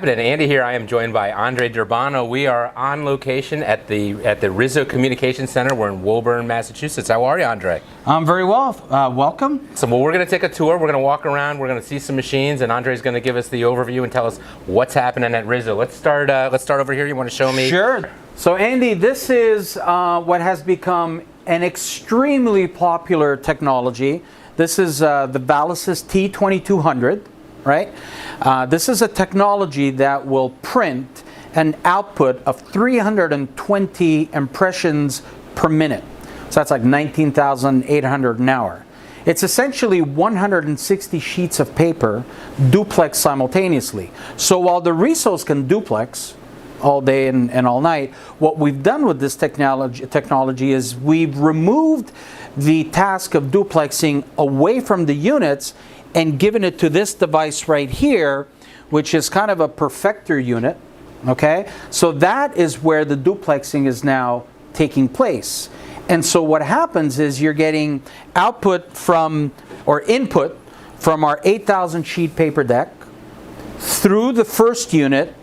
Andy here. I am joined by Andre Durbano. We are on location at the Riso Communication Center. We're in Woburn, Massachusetts. How are you, Andre? I'm very well. Welcome. So, well, we're going to take a tour. We're going to walk around. We're going to see some machines, and Andre's going to give us the overview and tell us what's happening at Riso. Let's start over here. You want to show me? Sure. So, Andy, this is what has become an extremely popular technology. This is the Valezus T-2200. Right? This is a technology that will print an output of 320 impressions per minute. So that's like 19,800 an hour. It's essentially 160 sheets of paper duplex simultaneously. So while the Risos can duplex all day and all night, what we've done with this technology is we've removed the task of duplexing away from the units and given it to this device right here, which is kind of a perfector unit, okay? So that is where the duplexing is now taking place. And so what happens is you're getting output from, or input from our 8,000 sheet paper deck through the first unit.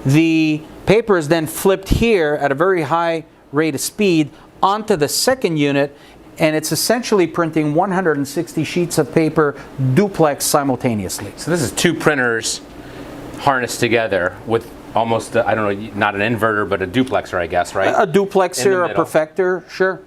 The paper is then flipped here at a very high rate of speed onto the second unit, and it's essentially printing 160 sheets of paper duplex simultaneously. So this is two printers harnessed together with almost, I don't know, not an inverter, but a duplexer, I guess, right? A duplexer, a perfector, sure.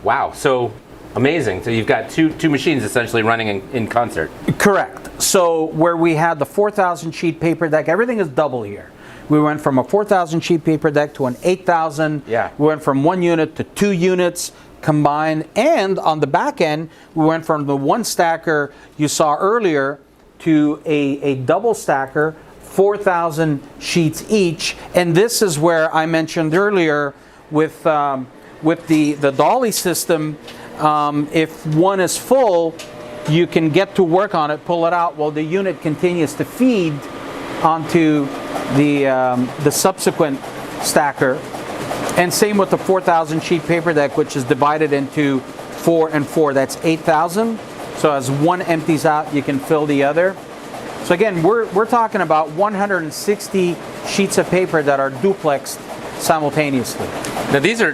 Wow, so amazing. So you've got two machines essentially running in concert. Correct. So where we had the 4,000 sheet paper deck, everything is double here. We went from a 4,000 sheet paper deck to an 8,000. Yeah. We went from one unit to two units combined, and on the back end we went from the one stacker you saw earlier to a double stacker, 4,000 sheets each. And this is where I mentioned earlier with the dolly system, if one is full, you can get to work on it, pull it out while the unit continues to feed onto the subsequent stacker. And same with the 4,000 sheet paper deck, which is divided into 4 and 4. That's 8,000. So as one empties out, you can fill the other. So again, we're talking about 160 sheets of paper that are duplexed simultaneously. Now these are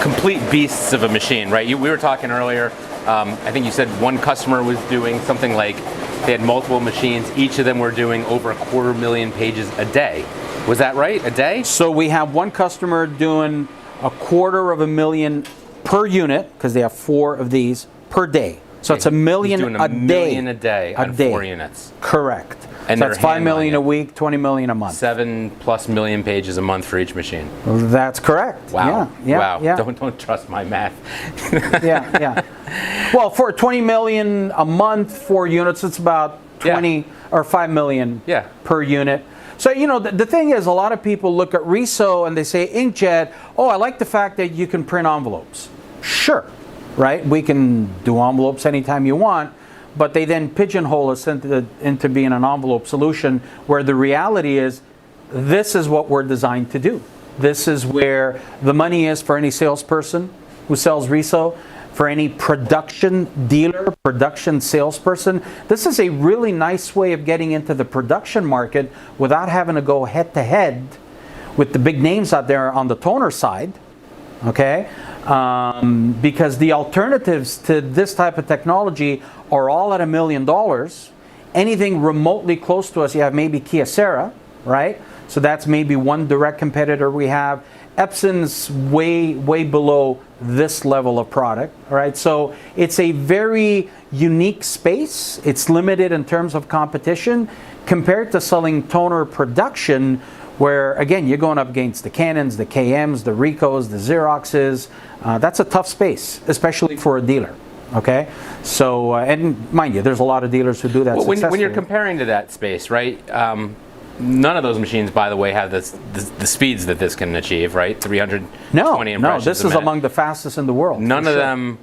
complete beasts of a machine, right? We were talking earlier, I think you said one customer was doing something like they had multiple machines. Each of them were doing over 250,000 pages a day. Was that right? A day? So we have one customer doing 250,000 per unit, because they have 4 of these per day. So it's 1 million doing a $1 million a day on 4 units. Correct. And so that's 5 million a week, 20 million a month. 7+ million pages a month for each machine. That's correct. Wow. Yeah, wow. Yeah. Don't trust my math. yeah. Well, for 20 million a month, 4 units, it's about 20 or 5 million per unit. So, you know, the thing is, a lot of people look at Riso and they say, Inkjet, oh, I like the fact that you can print envelopes. Sure, right? We can do envelopes anytime you want, but they then pigeonhole us into being an envelope solution, where the reality is, this is what we're designed to do. This is where the money is for any salesperson who sells Riso, for any production dealer, production salesperson. This is a really nice way of getting into the production market without having to go head to head with the big names out there on the toner side, okay? Because the alternatives to this type of technology are all at $1 million. Anything remotely close to us, you have maybe Kyocera, right? So that's maybe one direct competitor we have. Epson's way below this level of product, all right? So it's a very unique space. It's limited in terms of competition compared to selling toner production, where, again, you're going up against the Canons, the KMs, the Ricos, the Xeroxes. That's a tough space, especially for a dealer, okay? So, and mind you, there's a lot of dealers who do that successfully. When you're comparing to that space, right, none of those machines, by the way, have the speeds that this can achieve, right? 320 impressions No, this is among the fastest in the world. None of them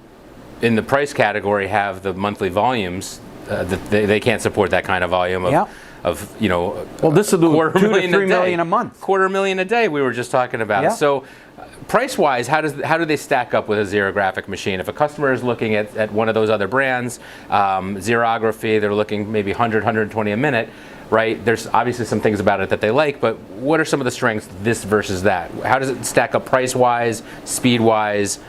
in the price category have the monthly volumes. They can't support that kind of volume of you know. Well, this will do 2 to 3 million a month. 250,000 a day we were just talking about. Yeah. So price-wise, how do they stack up with a xerographic machine? If a customer is looking at one of those other brands, xerography, they're looking maybe 100, 120 a minute. right? There's obviously some things about it that they like, but what are some of the strengths this versus that? How does it stack up price-wise, speed-wise?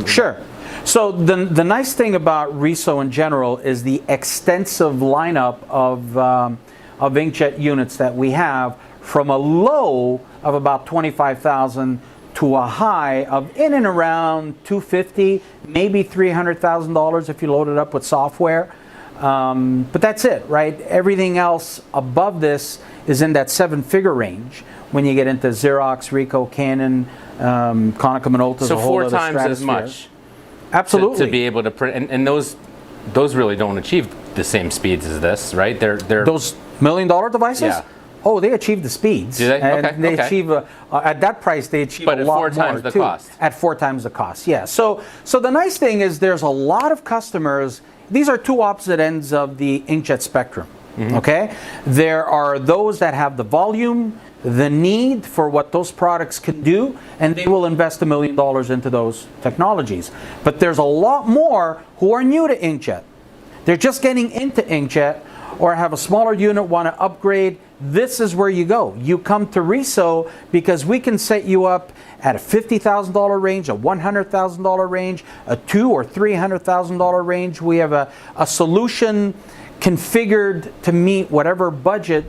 Sure. So the nice thing about Riso in general is the extensive lineup of inkjet units that we have, from a low of about $25,000 to a high of in and around $250,000, maybe $300,000 if you load it up with software. But that's it, right? Everything else above this is in that seven-figure range when you get into Xerox, Ricoh, Canon, Konica Minolta. So four times as much. Absolutely. To be able to print, and those really don't achieve the same speeds as this, right? They're those $1 million devices. Yeah. Oh, they achieve the speeds. Do they? And okay. they achieve at that price. They achieve but a lot more. But at 4 times the too. cost. At 4 times the cost. Yeah. So the nice thing is there's a lot of customers. These are two opposite ends of the inkjet spectrum. Mm-hmm. Okay. There are those that have the volume, the need for what those products can do, and they will invest $1 million into those technologies. But there's a lot more who are new to inkjet. They're just getting into inkjet, or have a smaller unit, want to upgrade. This is where you go. You come to Riso because we can set you up at a $50,000 range, a $100,000 range, a $200,000 or $300,000 range. We have a solution configured to meet whatever budget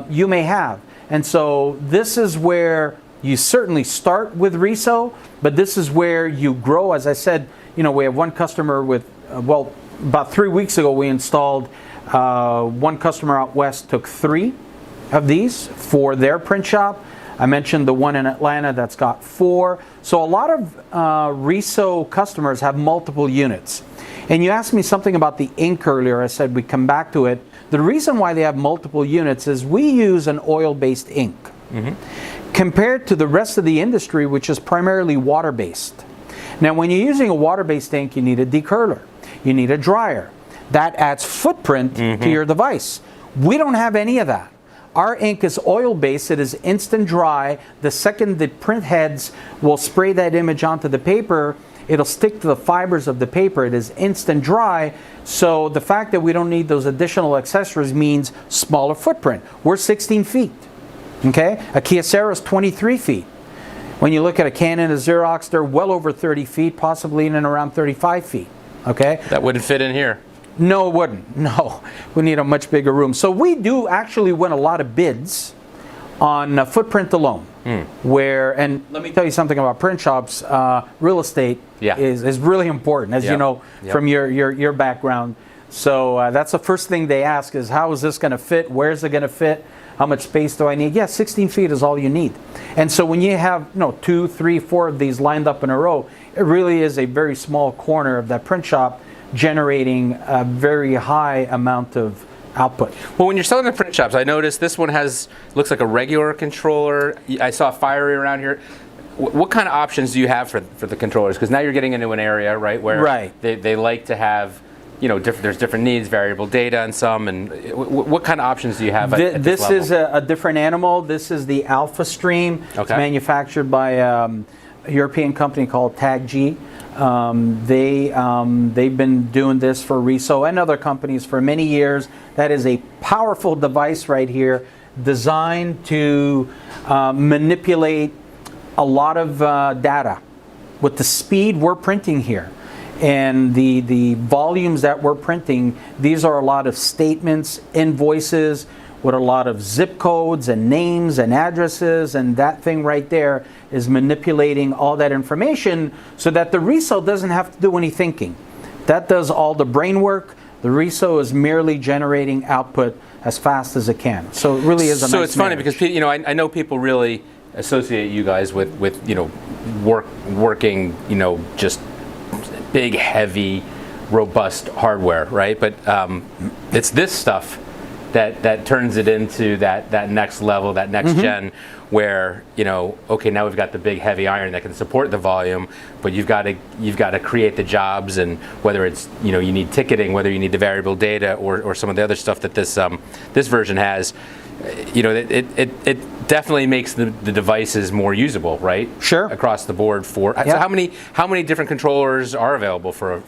you may have. And so this is where you certainly start with Riso, but this is where you grow. As I said, we have one customer with, about 3 weeks ago we installed, one customer out west took 3 of these for their print shop. I mentioned the one in Atlanta that's got 4. So a lot of Riso customers have multiple units. And you asked me something about the ink earlier. I said we'd come back to it. The reason why they have multiple units is we use an oil-based ink. Mm-hmm. Compared to the rest of the industry, which is primarily water-based. Now, when you're using a water-based ink, you need a decurler. You need a dryer. That adds footprint to your device. We don't have any of that. Our ink is oil-based. It is instant dry. The second the print heads will spray that image onto the paper, it'll stick to the fibers of the paper. It is instant dry. So the fact that we don't need those additional accessories means smaller footprint. We're 16 feet. Okay? A Kyocera is 23 feet. When you look at a Canon, a Xerox, they're well over 30 feet, possibly in and around 35 feet. Okay? That wouldn't fit in here. No, it wouldn't. No. We need a much bigger room. So we do actually win a lot of bids on footprint alone. And let me tell you something about print shops. Real estate is really important, as you know from your background. So that's the first thing they ask is, how is this going to fit? Where is it going to fit? How much space do I need? Yeah, 16 feet is all you need. And so when you have 2, 3, 4 of these lined up in a row, it really is a very small corner of that print shop generating a very high amount of output. Well, when you're selling to print shops, I noticed this one looks like a regular controller. I saw Fiery around here. What kind of options do you have for the controllers? Because now you're getting into an area, right, where they like to have, there's different needs, variable data and some, and what kind of options do you have at this level? This is a different animal. This is the Alpha Stream. Okay. It's manufactured by a European company called Tag G. They've been doing this for Riso and other companies for many years. That is a powerful device right here, designed to manipulate a lot of data with the speed we're printing here and the volumes that we're printing. These are a lot of statements, invoices, with a lot of zip codes and names and addresses, and that thing right there is manipulating all that information so that the Riso doesn't have to do any thinking. That does all the brain work. The Riso is merely generating output as fast as it can. So it really is a nice So it's funny marriage. because I know people really associate you guys with working just big, heavy, robust hardware, right? But it's this stuff that turns it into that next level, that next gen, where okay, now we've got the big heavy iron that can support the volume, but you've got to create the jobs, and whether it's you need ticketing, whether you need the variable data or some of the other stuff that this version has, it definitely makes the devices more usable, right? Sure. Across the board for. Yeah. So how many different controllers are available for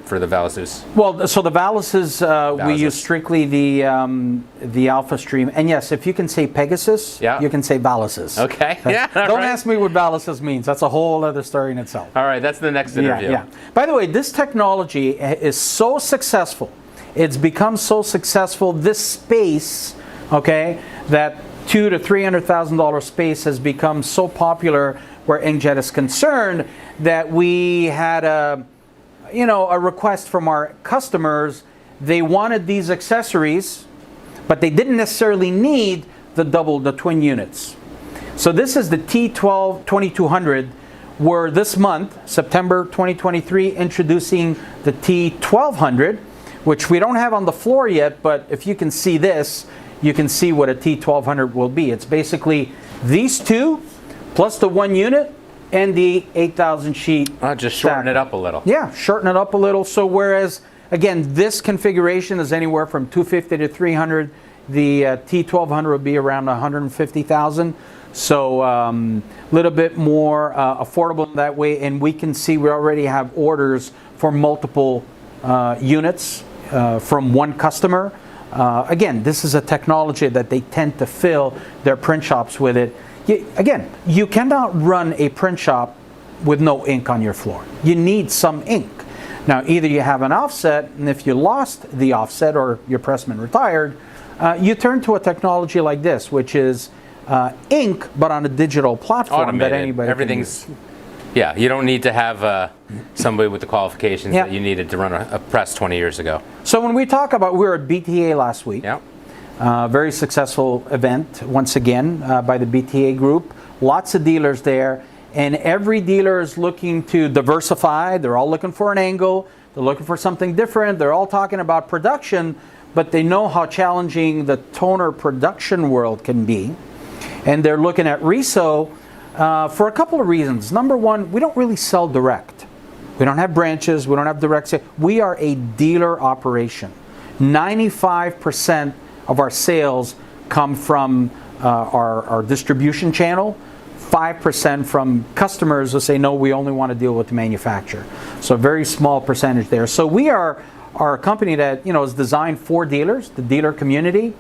the Valezus? Well, so the Valezus, we use strictly the Alpha Stream, and yes, if you can say Pegasus, you can say Valezus. Okay. Yeah. Don't ask me what Valezus means. That's a whole other story in itself. All right, that's the next interview. Yeah. By the way, this technology is so successful. It's become so successful. This space, okay, that $200,000 to $300,000 space has become so popular where Inkjet is concerned that we had a request from our customers. They wanted these accessories, but they didn't necessarily need the twin units. So this is the T-2200. We're this month, September 2023, introducing the T-1200, which we don't have on the floor yet, but if you can see this, you can see what a T-1200 will be. It's basically these two, plus the one unit, and the 8,000 sheet. Just shorten it up a little. Yeah, shorten it up a little. So whereas, again, this configuration is anywhere from $250,000 to $300,000, the T-1200 will be around $150,000. So a little bit more affordable that way, and we can see we already have orders for multiple units from one customer. Again, this is a technology that they tend to fill their print shops with it. You cannot run a print shop with no ink on your floor. You need some ink. Now, either you have an offset, and if you lost the offset or your pressman retired, you turn to a technology like this, which is ink, but on a digital platform. Automated. That anybody Everything's can use. Yeah, you don't need to have somebody with the qualifications that you needed to run a press 20 years ago. So when we talk about, we were at BTA last week. Yeah. Very successful event, once again, by the BTA group. Lots of dealers there, and every dealer is looking to diversify. They're all looking for an angle. They're looking for something different. They're all talking about production, but they know how challenging the toner production world can be. And they're looking at Riso for a couple of reasons. Number one, we don't really sell direct. We don't have branches. We don't have direct sales. We are a dealer operation. 95% of our sales come from our distribution channel. 5% from customers who say, no, we only want to deal with the manufacturer. So a very small percentage there. So we are a company that is designed for dealers, the dealer community,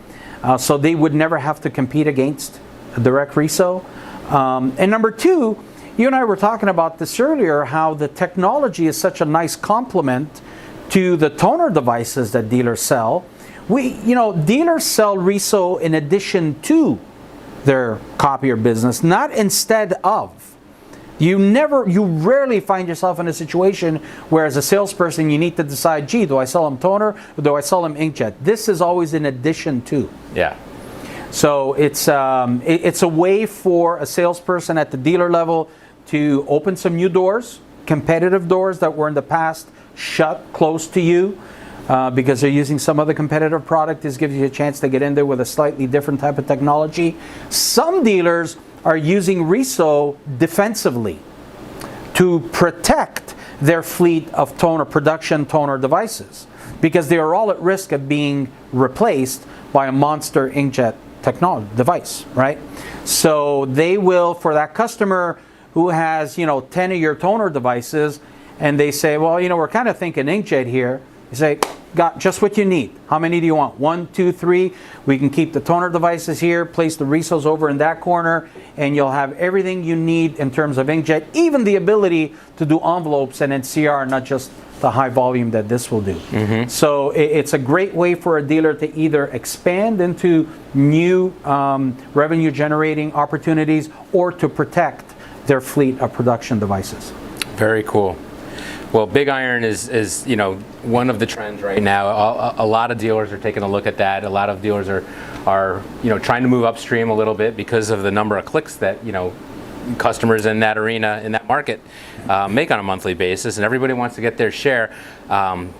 so they would never have to compete against a direct Riso. And number two, you and I were talking about this earlier, how the technology is such a nice complement to the toner devices that dealers sell. Dealers sell Riso in addition to their copier business, not instead of. You rarely find yourself in a situation where as a salesperson you need to decide, gee, do I sell them toner or do I sell them inkjet? This is always in addition to. Yeah. So it's a way for a salesperson at the dealer level to open some new doors, competitive doors that were in the past shut close to you because they're using some other competitive product. This gives you a chance to get in there with a slightly different type of technology. Some dealers are using Riso defensively to protect their fleet of production toner devices because they are all at risk of being replaced by a monster inkjet technology device, right? So they will, for that customer who has 10 of your toner devices, and they say, well, we're kind of thinking inkjet here. You say, got just what you need. How many do you want? 1, 2, 3. We can keep the toner devices here, place the Risos over in that corner, and you'll have everything you need in terms of inkjet, even the ability to do envelopes and NCR, not just the high volume that this will do. Mm-hmm. So it's a great way for a dealer to either expand into new revenue generating opportunities or to protect their fleet of production devices. Very cool. Well, Big Iron is one of the trends right now. A lot of dealers are taking a look at that. A lot of dealers are trying to move upstream a little bit because of the number of clicks that customers in that arena, in that market, make on a monthly basis, and everybody wants to get their share.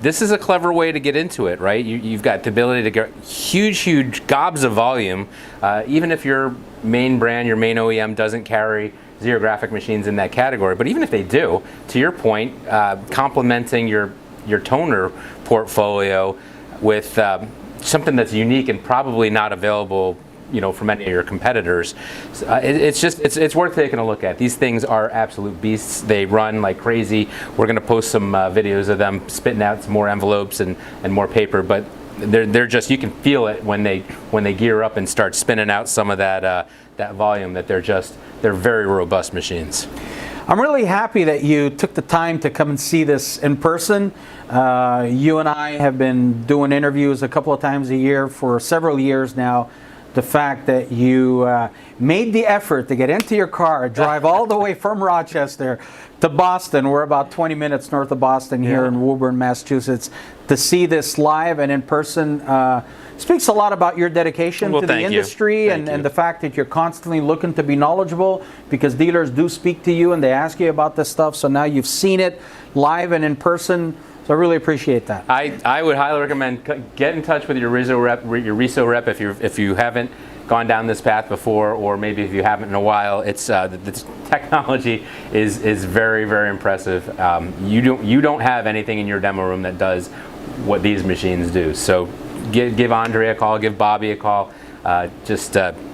This is a clever way to get into it, right? You've got the ability to get huge gobs of volume, even if your main brand, your main OEM doesn't carry xerographic machines in that category. But even if they do, to your point, complementing your toner portfolio with something that's unique and probably not available from any of your competitors. It's worth taking a look at. These things are absolute beasts. They run like crazy. We're going to post some videos of them spitting out some more envelopes and more paper, but they're just, you can feel it when they gear up and start spinning out some of that volume, that they're very robust machines. I'm really happy that you took the time to come and see this in person. You and I have been doing interviews a couple of times a year for several years now. The fact that you made the effort to get into your car, drive all the way from Rochester to Boston. We're about 20 minutes north of Boston here in Woburn, Massachusetts, to see this live and in person. Speaks a lot about your dedication to the industry and the fact that you're constantly looking to be knowledgeable, because dealers do speak to you and they ask you about this stuff. So now you've seen it live and in person. So I really appreciate that. I would highly recommend get in touch with your Riso rep if you haven't gone down this path before, or maybe if you haven't in a while. It's the technology is very, very impressive. You don't have anything in your demo room that does what these machines do. So give Andre a call, give Bobby a call.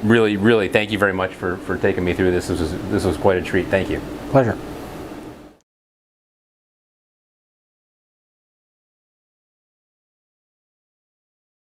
Really, really thank you very much for taking me through this. This was quite a treat. Thank you. Pleasure.